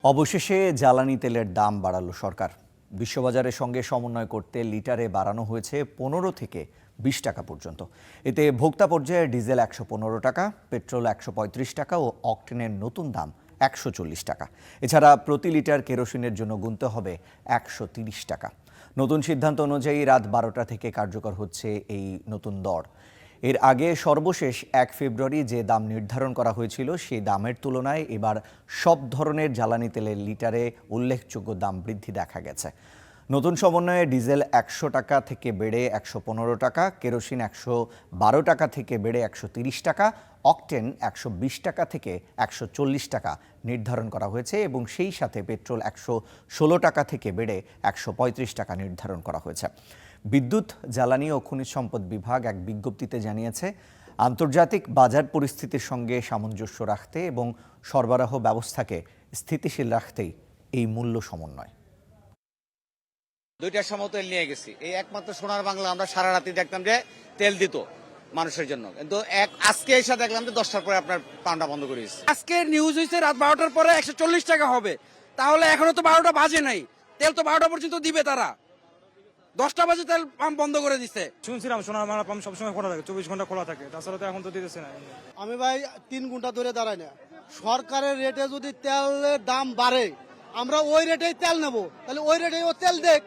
অবশেষে জ্বালানি তেলের দাম বাড়ালো সরকার। বিশ্ববাজারের সঙ্গে সমন্বয় করতে লিটারে বাড়ানো হয়েছে 15 থেকে 20 টাকা পর্যন্ত। এতে ভোক্তা পর্যায়ে ডিজেল 115 টাকা, পেট্রোল 135 টাকা ও অকটেনের নতুন দাম 140 টাকা। এছাড়া প্রতি লিটার কেরোসিনের জন্য গুনতে হবে 130 টাকা। নতুন সিদ্ধান্ত অনুযায়ী রাত 12টা থেকে কার্যকর হচ্ছে এই নতুন দর। এর আগে সর্বশেষ 1 ফেব্রুয়ারি যে দাম নির্ধারণ করা হয়েছিল সেই দামের তুলনায় এবার সব ধরনের জ্বালানি তেলের লিটারে উল্লেখযোগ্য দাম বৃদ্ধি দেখা গেছে। নতুন সমন্বয়ে ডিজেল 100 টাকা থেকে বেড়ে 115 টাকা, কেরোসিন 112 টাকা থেকে বেড়ে 130 টাকা, অকটেন 120 টাকা থেকে 140 টাকা নির্ধারণ করা হয়েছে এবং সেই সাথে পেট্রোল 116 টাকা থেকে বেড়ে 135 টাকা নির্ধারণ করা হয়েছে। বিদ্যুৎ, জ্বালানি ও খনিজ সম্পদ বিভাগ এক বিজ্ঞপ্তিতে জানিয়েছে, আন্তর্জাতিক বাজার পরিস্থিতির সঙ্গে সামঞ্জস্য রাখতে এবং সরবরাহ ব্যবস্থাকে স্থিতিশীল রাখতেই এই মূল্য সমন্বয়। দুইটার সময় তেল নিয়ে গেছি, এই একমাত্র সোনার বাংলা আমরা সারা রাতি দেখতাম যে তেল দিত মানুষের জন্য, কিন্তু আজকে এসে দেখলাম যে 10টার পরে আপনার পান্ডা বন্ধ করে দিচ্ছে। আজকে নিউজ হয়েছে রাত 12টার পরে 140 টাকা হবে, তাহলে এখনো তো 12টা বাজে নাই, তেল তো 12টা পর্যন্ত দিবে তারা, 10টা বাজে তেল পাম্প বন্ধ করে দিচ্ছে। শুনছিলাম সোনার বাংলা পাম্প সবসময় খোলা থাকে, 24 ঘন্টা খোলা থাকে, তাছাড়া তো এখন তো দিতেছে না। আমি ভাই 3 ঘন্টা ধরে দাঁড়াই না, সরকারের রেটে যদি তেলের দাম বাড়ে আমরা ওই রেটেই তেল নেব, তাহলে ওই রেটেই ও তেল দেখ।